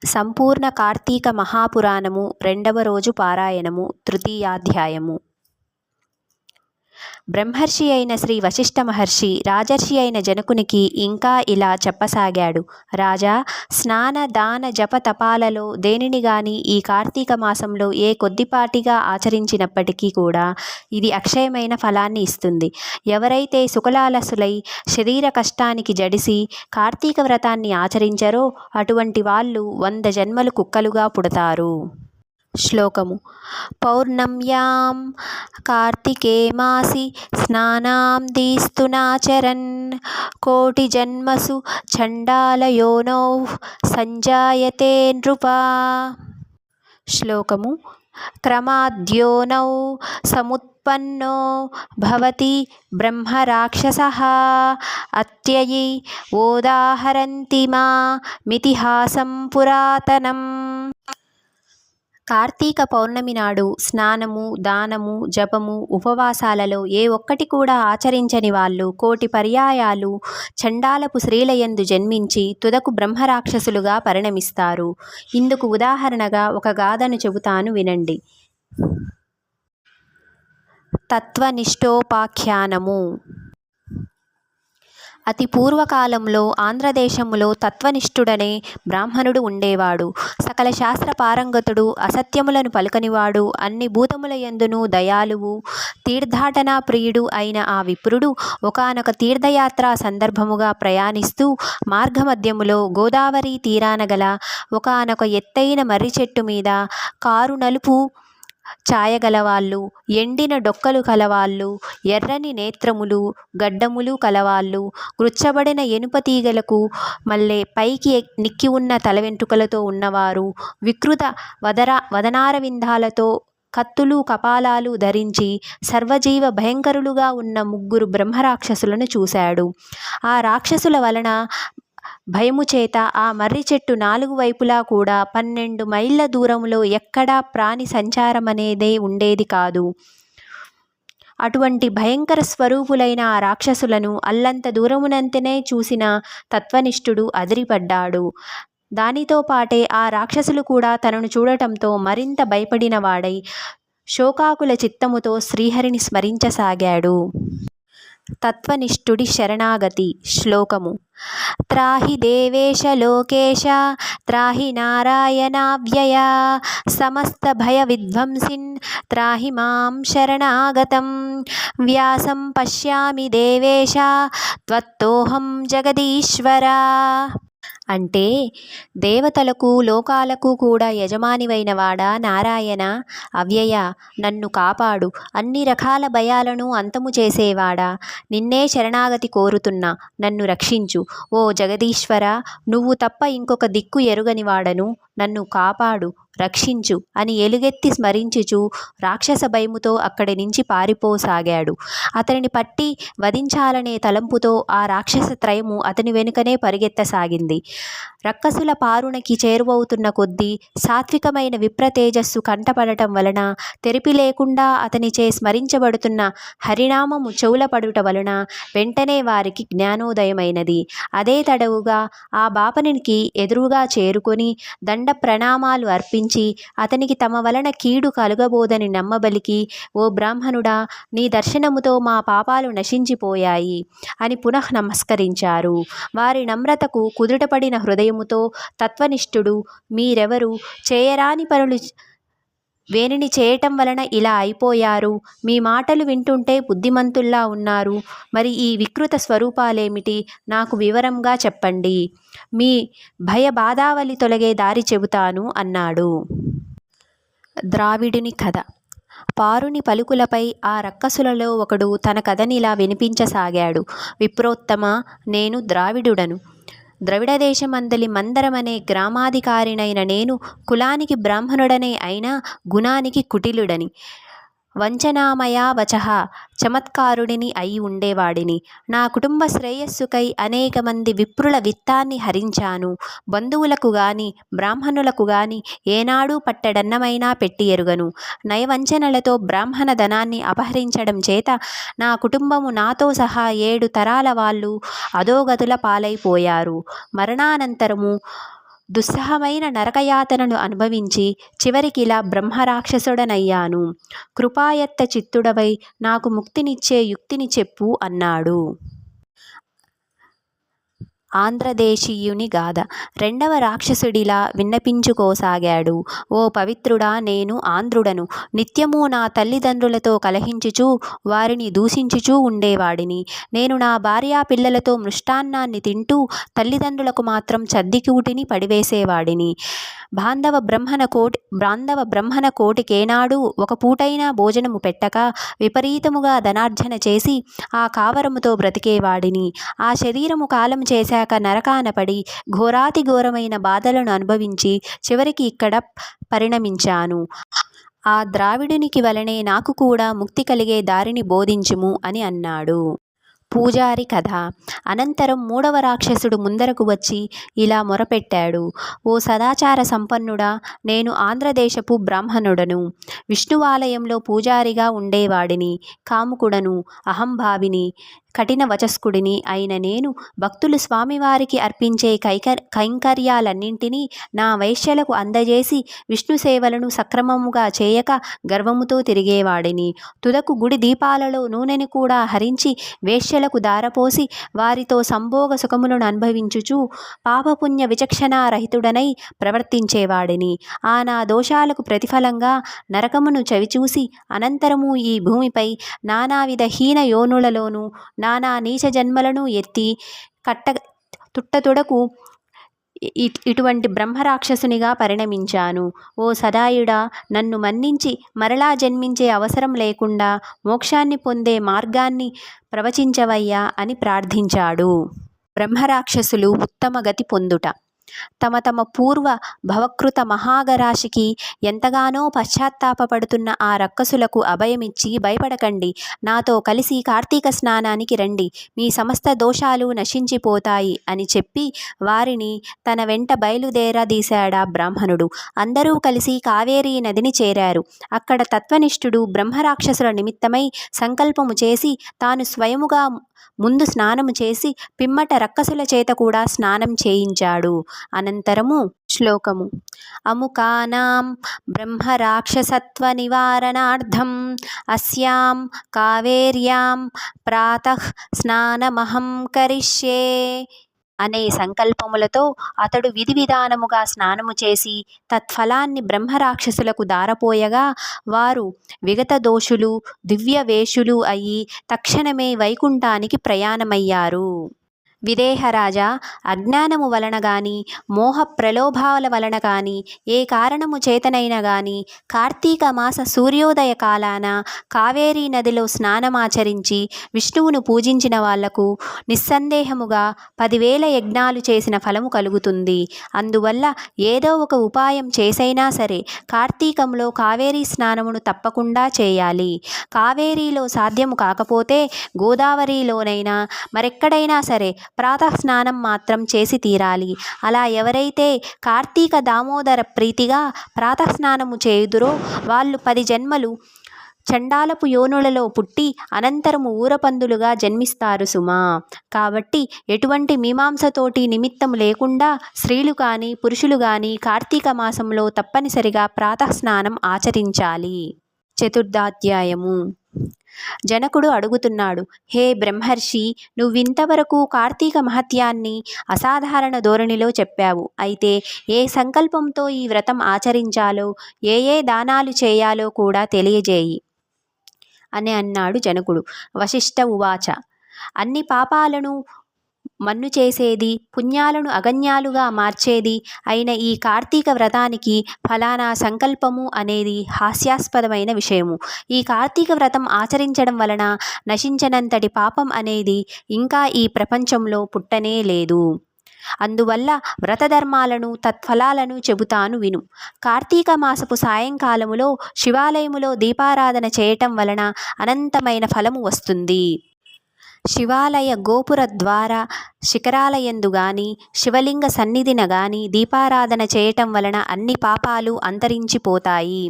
సంపూర్ణ కార్తీక మహాపురాణము రెండవ రోజు పారాయణము తృతీయాధ్యాయము. బ్రహ్మర్షి అయిన శ్రీ వశిష్ఠ మహర్షి రాజర్షి అయిన జనకునికి ఇంకా ఇలా చెప్పసాగాడు. రాజా, స్నాన దాన జప తపాలలో దేనిని గాని ఈ కార్తీక మాసంలో ఏ కొద్దిపాటిగా ఆచరించినప్పటికీ కూడా ఇది అక్షయమైన ఫలాన్ని ఇస్తుంది. ఎవరైతే సుఖలాలసులై శరీర కష్టానికి జడిసి కార్తీక వ్రతాన్ని ఆచరించరో అటువంటి వాళ్ళు 100 జన్మలు కుక్కలుగా పుడతారు. శ్లోకము. పౌర్ణమ్యాం కార్తికే మాసి స్నానాం దీస్తునాచరన్ కోటి జన్మసు చండాలయోనౌ సంజాయతే నృపా. శ్లోకము. క్రమాద్యోనౌ సముత్పన్నో భవతి బ్రహ్మరాక్షసః అత్యయి ఓదాహరంతి మా మితిహాసం పురాతనం. కార్తీక పౌర్ణమి నాడు స్నానము, దానము, జపము, ఉపవాసాలలో ఏ ఒక్కటి కూడా ఆచరించని వాళ్ళు 1,000,000 పర్యాయాలు చండాలపు స్త్రీలయందు జన్మించి తుదకు బ్రహ్మరాక్షసులుగా పరిణమిస్తారు. ఇందుకు ఉదాహరణగా ఒక గాథను చెబుతాను వినండి. తత్వనిష్టోపాఖ్యానము. అతి పూర్వకాలంలో ఆంధ్రదేశములో తత్వనిష్ఠుడనే బ్రాహ్మణుడు ఉండేవాడు. సకల శాస్త్ర పారంగతుడు, అసత్యములను పలుకనివాడు, అన్ని భూతముల యందును దయాళువు, తీర్థాటనా ప్రియుడు అయిన ఆ విప్రుడు ఒకానొక తీర్థయాత్రా సందర్భముగా ప్రయాణిస్తూ మార్గమధ్యములో గోదావరి తీరాన గల ఒకానొక ఎత్తైన మర్రి చెట్టు మీద కారు నలుపు ఛాయగలవాళ్ళు, ఎండిన డొక్కలు కలవాళ్ళు, ఎర్రని నేత్రములు, గడ్డములు కలవాళ్ళు, గుచ్చబడిన ఎనుప తీగలకు మల్లె పైకి నిక్కి ఉన్న తల వెంట్రుకలతో ఉన్నవారు, వికృత వదనారవిందాలతో కత్తులు కపాలాలు ధరించి సర్వజీవ భయంకరులుగా ఉన్న 3 బ్రహ్మరాక్షసులను చూశాడు. ఆ రాక్షసుల వలన భయము చేత ఆ మర్రి చెట్టు 4 వైపులా కూడా 12 మైళ్ళ దూరములో ఎక్కడా ప్రాణి సంచారమనేదే ఉండేది కాదు. అటువంటి భయంకర స్వరూపులైన ఆ రాక్షసులను అల్లంత దూరమునంతనే చూసిన తత్వనిష్ఠుడు అదిరిపడ్డాడు. దానితో పాటే ఆ రాక్షసులు కూడా తనను చూడటంతో మరింత భయపడిన వాడై శోకాకుల చిత్తముతో శ్రీహరిని స్మరించసాగాడు. తత్వనిష్ఠుడి శరణాగతి. శ్లోకము. త్రాహి దేవేశ లోకేశ త్రాహి నారాయణావ్యయ సమస్త భయ విధ్వంసిన్ త్రాహి మాం శరణాగతం వ్యాసం పశ్యామి దేవేశ త్వత్తోహం జగదీశ్వర. అంటే, దేవతలకు లోకాలకు కూడా యజమానివైన వాడా నారాయణ, అవ్యయ, నన్ను కాపాడు, అన్ని రకాల భయాలను అంతము చేసేవాడా, నిన్నే శరణాగతి కోరుతున్నా, నన్ను రక్షించు. ఓ జగదీశ్వర, నువ్వు తప్ప ఇంకొక దిక్కు ఎరుగని వాడను, నన్ను కాపాడు, రక్షించు అని ఎలుగెత్తి స్మరించుచు రాక్షస భయముతో అక్కడి నుంచి పారిపోసాగాడు. అతనిని పట్టి వధించాలనే తలంపుతో ఆ రాక్షస త్రయము అతని వెనుకనే పరిగెత్తసాగింది. రక్కసుల పారుణకి చేరువవుతున్న కొద్దీ సాత్వికమైన విప్రతేజస్సు కంటపడటం వలన తెరిపి లేకుండా అతనిచే స్మరించబడుతున్న హరినామము చెవుల పడుట వలన వెంటనే వారికి జ్ఞానోదయమైనది. అదే తడవుగా ఆ బాపనికి ఎదురుగా చేరుకొని దండ ప్రణామాలు అర్పించి అతనికి తమ వలన కీడు కలుగబోదని నమ్మబలికి, ఓ బ్రాహ్మణుడా, నీ దర్శనముతో మా పాపాలు నశించిపోయాయి అని పునః నమస్కరించారు. వారి నమ్రతకు కుదుటపడిన హృదయముతో తత్వనిష్ఠుడు, మీరెవరు, చేయరాని పనులు వేనిని చేయటం వలన ఇలా అయిపోయారు, మీ మాటలు వింటుంటే బుద్ధిమంతుల్లా ఉన్నారు, మరి ఈ వికృత స్వరూపాలేమిటి, నాకు వివరంగా చెప్పండి, మీ భయబాధావలి తొలగే దారి చెబుతాను అన్నాడు. ద్రావిడుని కథ. పారుని పలుకులపై ఆ రక్కసులలో ఒకడు తన కథనిలా వినిపించసాగాడు. విప్రోత్తమ, నేను ద్రావిడుడను. ద్రవిడదేశమందలి మందరమనే గ్రామాధికారినైన నేను కులానికి బ్రాహ్మణుడనే అయినా గుణానికి కుటిలుడని, వంచనామయా వచః చమత్కారుడిని అయి ఉండేవాడిని. నా కుటుంబ శ్రేయస్సుకై అనేక మంది విప్రుల విత్తాన్ని హరించాను. బంధువులకు గాని బ్రాహ్మణులకు గాని ఏనాడూ పట్టెడన్నమైనా పెట్టి ఎరుగను. నయవంచనలతో బ్రాహ్మణ ధనాన్ని అపహరించడం చేత నా కుటుంబము నాతో సహా 7 తరాల వాళ్ళు అధోగతుల పాలైపోయారు. మరణానంతరము దుస్సహమైన నరకయాతనను అనుభవించి చివరికిలా బ్రహ్మరాక్షసుడనయ్యాను. కృపాయత్త చిత్తుడవై నాకు ముక్తినిచ్చే యుక్తిని చెప్పు అన్నాడు. ఆంధ్రదేశీయుని గాథ. రెండవ రాక్షసుడిలా విన్నపించుకోసాగాడు. ఓ పవిత్రుడా, నేను ఆంధ్రుడను. నిత్యము నా తల్లిదండ్రులతో కలహించుచూ వారిని దూషించుచూ ఉండేవాడిని. నేను నా భార్యా పిల్లలతో మృష్టాన్నాన్ని తింటూ తల్లిదండ్రులకు మాత్రం చద్దికూటిని పడివేసేవాడిని. బాంధవ బ్రహ్మణ కోటికేనాడు ఒక పూటైనా భోజనము పెట్టక విపరీతముగా ధనార్జన చేసి ఆ కావరముతో బ్రతికేవాడిని. ఆ శరీరము కాలం చేశాక నరకాన పడి ఘోరాతి ఘోరమైన బాధలను అనుభవించి చివరికి ఇక్కడ పరిణమించాను. ఆ ద్రావిడునికి వలనే నాకు కూడా ముక్తి కలిగే దారిని బోధించుము అని అన్నాడు. పూజారి కథ. అనంతరం మూడవ రాక్షసుడు ముందరకు వచ్చి ఇలా మొరపెట్టాడు. ఓ సదాచార సంపన్నుడా, నేను ఆంధ్రదేశపు బ్రాహ్మణుడను. విష్ణువాలయంలో పూజారిగా ఉండేవాడిని. కాముకుడను, అహంభావిని, కఠిన వచస్కుడిని అయిన నేను భక్తులు స్వామివారికి అర్పించే కైంకర్యాలన్నింటినీ నా వైశ్యలకు అందజేసి విష్ణు సేవలను సక్రమముగా చేయక గర్వముతో తిరిగేవాడిని. తుదకు గుడి దీపాలలో నూనెని కూడా హరించి వేశ్యలకు దారపోసి వారితో సంభోగ సుఖములను అనుభవించుచు పాపపుణ్య విచక్షణారహితుడనై ప్రవర్తించేవాడిని. ఆ నా దోషాలకు ప్రతిఫలంగా నరకమును చవిచూసి అనంతరము ఈ భూమిపై నానావిధ హీన యోనులలోనూ నానా నీచ జన్మలను ఎత్తి తుట్టతుడకు ఇటువంటి బ్రహ్మరాక్షసునిగా పరిణమించాను. ఓ సదాయుడా, నన్ను మన్నించి మరలా జన్మించే అవసరం లేకుండా మోక్షాన్ని పొందే మార్గాన్ని ప్రవచించవయ్యా అని ప్రార్థించాడు. బ్రహ్మరాక్షసులు ఉత్తమ గతి పొందుట. తమ తమ పూర్వ భవకృత మహాగరాశికి ఎంతగానో పశ్చాత్తాపపడుతున్న ఆ రక్కసులకు అభయమిచ్చి భయపడకండి, నాతో కలిసి కార్తీక స్నానానికి రండి, మీ సమస్త దోషాలు నశించిపోతాయి అని చెప్పి వారిని తన వెంట బయలుదేరదీశాడా బ్రాహ్మణుడు. అందరూ కలిసి కావేరీ నదిని చేరారు. అక్కడ తత్వనిష్ఠుడు బ్రహ్మరాక్షసుల నిమిత్తమై సంకల్పము చేసి తాను స్వయముగా ముందు స్నానము చేసి పిమ్మట రక్కసుల చేత కూడా స్నానం చేయించాడు. అనంతరము శ్లోకము. అముకానాం బ్రహ్మరాక్షసత్వ నివారణార్థం అస్యాం కావేర్యాం ప్రాతః స్నానమహం కరిష్యే అనే సంకల్పములతో అతడు విధి విధానముగా స్నానము చేసి తత్ఫలాన్ని బ్రహ్మరాక్షసులకు దారపోయగా వారు విగత దోషులు దివ్యవేషులు అయి తక్షణమే వైకుంఠానికి ప్రయాణమయ్యారు. విదేహరాజా, అజ్ఞానము వలన గాని మోహ ప్రలోభాల వలన గాని ఏ కారణము చేతనైనా గాని కార్తీక మాస సూర్యోదయ కాలాన కావేరీ నదిలో స్నానమాచరించి విష్ణువును పూజించిన వాళ్లకు నిస్సందేహముగా 10,000 యజ్ఞాలు చేసిన ఫలము కలుగుతుంది. అందువల్ల ఏదో ఒక ఉపాయం చేసైనా సరే కార్తీకంలో కావేరీ స్నానమును తప్పకుండా చేయాలి. కావేరీలో సాధ్యము కాకపోతే గోదావరిలోనైనా మరెక్కడైనా సరే ప్రాతఃస్నానం మాత్రం చేసి తీరాలి. అలా ఎవరైతే కార్తీక దామోదర ప్రీతిగా ప్రాతఃస్నానము చేయుదురో వాళ్ళు 10 జన్మలు చండాలపు యోనులలో పుట్టి అనంతరము ఊరపందులుగా జన్మిస్తారు సుమా. కాబట్టి ఎటువంటి మీమాంసతోటి నిమిత్తం లేకుండా స్త్రీలు కానీ పురుషులు కానీ కార్తీక మాసంలో తప్పనిసరిగా ప్రాతఃస్నానం ఆచరించాలి. చతుర్థాధ్యాయము. జనకుడు అడుగుతున్నాడు, హే బ్రహ్మర్షి, నువ్వింతవరకు కార్తీక మహత్యాన్ని అసాధారణ ధోరణిలో చెప్పావు. అయితే ఏ సంకల్పంతో ఈ వ్రతం ఆచరించాలో, ఏ ఏ దానాలు చేయాలో కూడా తెలియజేయి అని అన్నాడు జనకుడు. వశిష్ఠ ఉవాచ. అన్ని పాపాలను మన్ను చేసేది, పుణ్యాలను అగణ్యాలుగా మార్చేది అయిన ఈ కార్తీక వ్రతానికి ఫలానా సంకల్పము అనేది హాస్యాస్పదమైన విషయము. ఈ కార్తీక వ్రతం ఆచరించడం వలన నశించనంతటి పాపం అనేది ఇంకా ఈ ప్రపంచంలో పుట్టనే లేదు. అందువల్ల వ్రతధర్మాలను తత్ఫలాలను చెబుతాను విను. కార్తీక మాసపు సాయంకాలములో శివాలయములో దీపారాధన చేయటం వలన అనంతమైన ఫలము వస్తుంది. శివాలయ గోపుర ద్వార శిఖరాలయందు గాని శివలింగ సన్నిధిన గాని దీపారాధన చేయటం వలన అన్ని పాపాలు అంతరించిపోతాయి.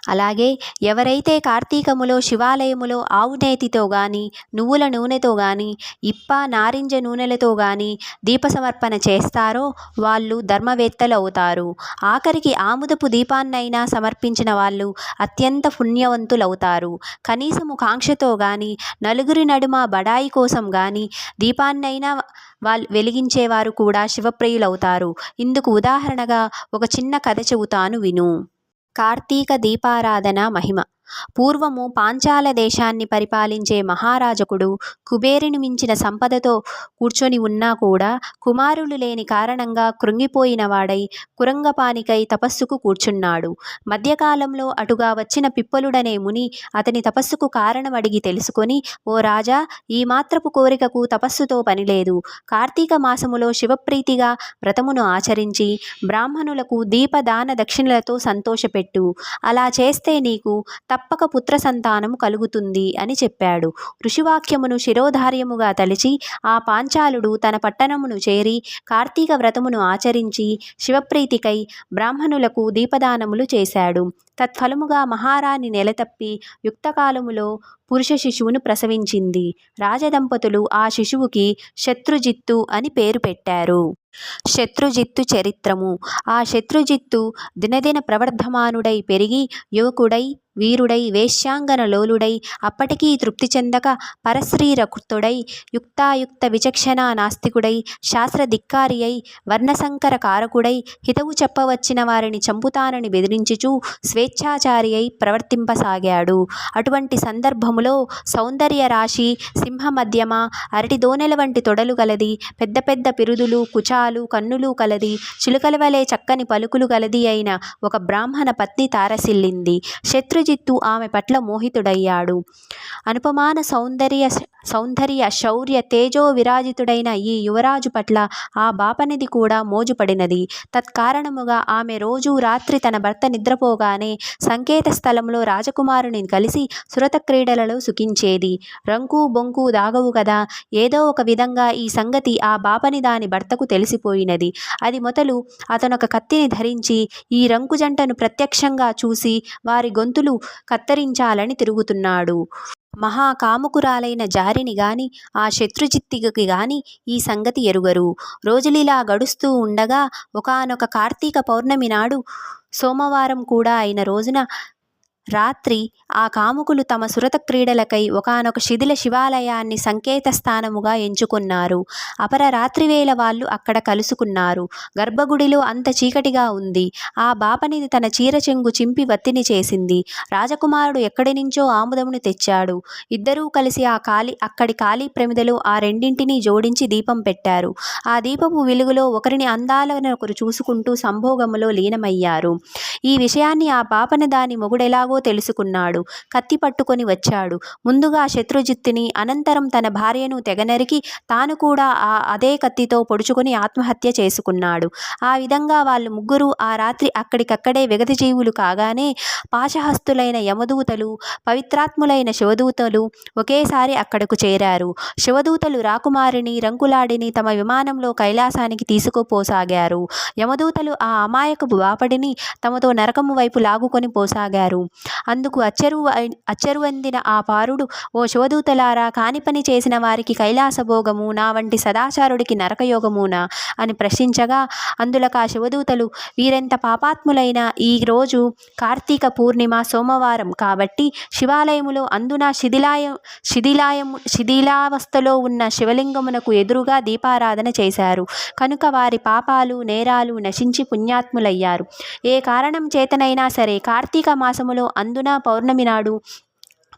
అలాగే ఎవరైతే కార్తీకములో శివాలయములో ఆవు నేతితో గాని నువ్వుల నూనెతో గాని ఇప్ప నారింజ నూనెలతో గాని దీప సమర్పణ చేస్తారో వాళ్ళు ధర్మవేత్తలు అవుతారు. ఆఖరికి ఆముదపు దీపాన్నైనా సమర్పించిన వాళ్ళు అత్యంత పుణ్యవంతులవుతారు. కనీసము కాంక్షతో గాని నలుగురి నడుమ బడాయి కోసం గాని దీపాన్నైనా వాళ్ళు వెలిగించేవారు కూడా శివప్రియులవుతారు. ఇందుకు ఉదాహరణగా ఒక చిన్న కథ చెబుతాను విను. కార్తీక దీపారాధన మహిమ. పూర్వము పాంచాల దేశాన్ని పరిపాలించే మహారాజకుడు కుబేరుని మించిన సంపదతో కూర్చొని ఉన్నా కూడా కుమారులు లేని కారణంగా కృంగిపోయిన వాడై కురంగపానికై తపస్సుకు కూర్చున్నాడు. మధ్యకాలంలో అటుగా వచ్చిన పిప్పలుడనే ముని అతని తపస్సుకు కారణం అడిగి తెలుసుకొని, ఓ రాజా, ఈ మాత్రపు కోరికకు తపస్సుతో పనిలేదు. కార్తీక మాసములో శివప్రీతిగా వ్రతమును ఆచరించి బ్రాహ్మణులకు దీపదాన దక్షిణలతో సంతోషపెట్టు. అలా చేస్తే నీకు తప్పక పుత్ర సంతానము కలుగుతుంది అని చెప్పాడు. ఋషివాక్యమును శిరోధార్యముగా తలిచి ఆ పాంచాలుడు తన పట్టణమును చేరి కార్తీక వ్రతమును ఆచరించి శివప్రీతికై బ్రాహ్మణులకు దీపదానములు చేశాడు. తత్ఫలముగా మహారాణి నెలతప్పి యుక్తకాలములో పురుష శిశువును ప్రసవించింది. రాజదంపతులు ఆ శిశువుకి శత్రుజిత్తు అని పేరు పెట్టారు. శత్రుజిత్తు చరిత్రము. ఆ శత్రుజిత్తు దినదిన ప్రవర్ధమానుడై పెరిగి యువకుడై వీరుడై వేశ్యాంగన లోలుడై అప్పటికీ తృప్తి చెందక పరశ్రీరకృతుడై యుక్తాయుక్త విచక్షణ నాస్తికుడై శాస్త్రధిక్కారి అయి వర్ణసంకర కారకుడై హితవు చెప్పవచ్చిన వారిని చంపుతానని బెదిరించుచూ స్వేచ్ఛాచారి అయి ప్రవర్తింపసాగాడు. అటువంటి సందర్భములో సౌందర్య రాశి సింహమధ్యమ అరటిదోనెల వంటి తొడలు గలది, పెద్ద పెద్ద పిరుదులు కుచాలు కన్నులు కలది, చిలుకల వలె చక్కని పలుకులు గలది అయిన ఒక బ్రాహ్మణ పత్ని తారసిల్లింది. శత్రుజిత్తు ఆమె పట్ల మోహితుడయ్యాడు. అనుపమాన సౌందర్య శౌర్య తేజో విరాజితుడైన ఈ యువరాజు పట్ల ఆ బాపనిది కూడా మోజుపడినది. తత్కారణముగా ఆమె రోజూ రాత్రి తన భర్త నిద్రపోగానే సంకేత స్థలంలో రాజకుమారుని కలిసి సురత క్రీడలలో సుఖించేది. రంకు బొంకు దాగవు కదా. ఏదో ఒక విధంగా ఈ సంగతి ఆ బాపని దాని భర్తకు తెలిసిపోయినది. అది మొదలు అతనొక కత్తిని ధరించి ఈ రంకు జంటను ప్రత్యక్షంగా చూసి వారి గొంతులు కత్తిరించాలని తిరుగుతున్నాడు. మహాకాముకురాలైన జారిని గాని ఆ శత్రుజిత్తికి గాని ఈ సంగతి ఎరుగరు. రోజులిలా గడుస్తూ ఉండగా ఒకానొక కార్తీక పౌర్ణమి నాడు సోమవారం కూడా అయిన రోజున రాత్రి ఆ కాముకులు తమ సురత క్రీడలకై ఒకానొక శిథిల శివాలయాన్ని సంకేత స్థానముగా ఎంచుకున్నారు. అపర రాత్రివేళ వాళ్ళు అక్కడ కలుసుకున్నారు. గర్భగుడిలో అంత చీకటిగా ఉంది. ఆ బాపనిది తన చీర చెంగు చింపి వత్తిని చేసింది. రాజకుమారుడు ఎక్కడి నుంచో ఆముదమును తెచ్చాడు. ఇద్దరూ కలిసి అక్కడి ఖాళీ ప్రమిదలో ఆ రెండింటినీ జోడించి దీపం పెట్టారు. ఆ దీపపు వెలుగులో ఒకరిని అందాలనొకరు చూసుకుంటూ సంభోగములో లీనమయ్యారు. ఈ విషయాన్ని ఆ బాపని దాని మొగుడెలాగో తెలుసుకున్నాడు. కత్తి పట్టుకొని వచ్చాడు. ముందుగా శత్రుజిత్తుని, అనంతరం తన భార్యను తెగనరికి తాను కూడా అదే కత్తితో పొడుచుకొని ఆత్మహత్య చేసుకున్నాడు. ఆ విధంగా వాళ్ళు ముగ్గురు ఆ రాత్రి అక్కడికక్కడే విగతజీవులు కాగానే పాశహస్తులైన యమదూతలు, పవిత్రాత్ములైన శివదూతలు ఒకేసారి అక్కడకు చేరారు. శివదూతలు రాకుమారిని రంకులాడిని తమ విమానంలో కైలాసానికి తీసుకుపోసాగారు. యమదూతలు ఆ అమాయకపు బాపడిని తమతో నరకము వైపు లాగుకొని పోసాగారు. అందుకు అచ్చరువందిన ఆ పారుడు, ఓ శివదూతలారా, కాని పని చేసిన వారికి కైలాసభోగము, నా వంటి సదాచారుడికి నరకయోగమునా అని ప్రశ్నించగా అందులక ఆ శివదూతలు, వీరెంత పాపాత్ములైనా ఈ రోజు కార్తీక పూర్ణిమ సోమవారం కాబట్టి శివాలయములో అందున శిథిలావస్థలో ఉన్న శివలింగమునకు ఎదురుగా దీపారాధన చేశారు. కనుక వారి పాపాలు నేరాలు నశించి పుణ్యాత్ములయ్యారు. ఏ కారణం చేతనైనా సరే కార్తీక మాసములో అందున పౌర్ణమి నాడు,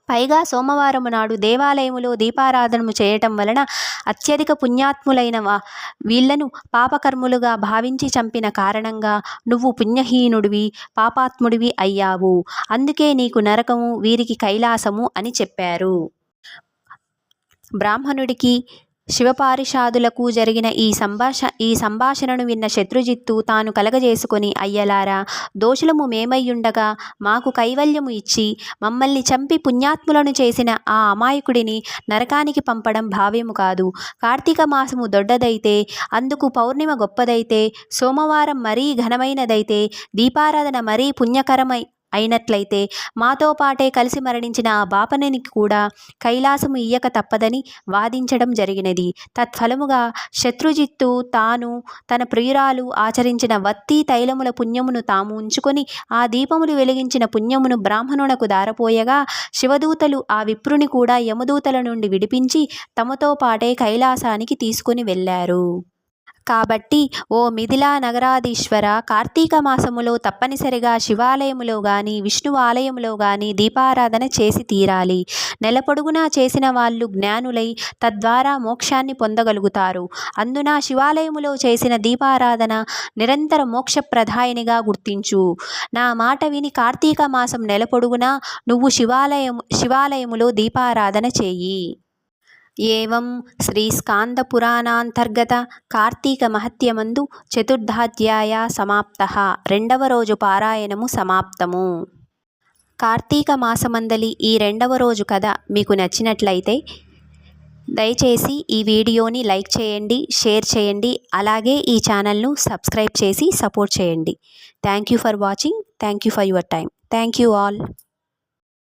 పైగా సోమవారము నాడు దేవాలయములో దీపారాధనము చేయటం వలన అత్యధిక పుణ్యాత్ములైన వీళ్లను పాపకర్ములుగా భావించి చంపిన కారణంగా నువ్వు పుణ్యహీనుడివి, పాపాత్ముడివి అయ్యావు. అందుకే నీకు నరకము, వీరికి కైలాసము అని చెప్పారు. బ్రాహ్మణుడికి శివపారిషాదులకు జరిగిన ఈ సంభాషణను విన్న శత్రుజిత్తు తాను కలగజేసుకొని, అయ్యలారా, దోషులము మేమయ్యుండగా మాకు కైవల్యము ఇచ్చి మమ్మల్ని చంపి పుణ్యాత్ములను చేసిన ఆ అమాయకుడిని నరకానికి పంపడం భావ్యము కాదు. కార్తీక మాసము దొడ్డదైతే, అందుకు పౌర్ణిమ గొప్పదైతే, సోమవారం మరీ ఘనమైనదైతే, దీపారాధన మరీ పుణ్యకరమై అయినట్లయితే మాతో పాటే కలిసి మరణించిన ఆ బాపననికి కూడా కైలాసము ఇయ్యక తప్పదని వాదించడం జరిగినది. తత్ఫలముగా శత్రుజిత్తు తాను తన ప్రియురాలు ఆచరించిన వత్తి తైలముల పుణ్యమును తాము ఉంచుకొని ఆ దీపములు వెలిగించిన పుణ్యమును బ్రాహ్మణునకు దారపోయగా శివదూతలు ఆ విప్రుని కూడా యమదూతల నుండి విడిపించి తమతో పాటే కైలాసానికి తీసుకుని వెళ్ళారు. కాబట్టి ఓ మిథిలా నగరాధీశ్వర, కార్తీక మాసములో తప్పనిసరిగా శివాలయములో గాని విష్ణు ఆలయములో గాని దీపారాధన చేసి తీరాలి. నెల పొడుగునా చేసిన వాళ్ళు జ్ఞానులై తద్వారా మోక్షాన్ని పొందగలుగుతారు. అందున శివాలయములో చేసిన దీపారాధన నిరంతర మోక్షప్రదాయినిగా గుర్తించు. నా మాట విని కార్తీక మాసం నెల పొడుగునా నువ్వు శివాలయములో దీపారాధన చేయి. ఏవం శ్రీ స్కాంద పురాణాంతర్గత కార్తీక మహత్యమందు చతుర్థాధ్యాయ సమాప్తః. రెండవ రోజు పారాయణము సమాప్తము. కార్తీక మాసమందలి ఈ రెండవ రోజు కథ మీకు నచ్చినట్లయితే దయచేసి ఈ వీడియోని లైక్ చేయండి, షేర్ చేయండి, అలాగే ఈ ఛానల్ను సబ్స్క్రైబ్ చేసి సపోర్ట్ చేయండి. Thank you for watching. Thank you for your time. Thank you all.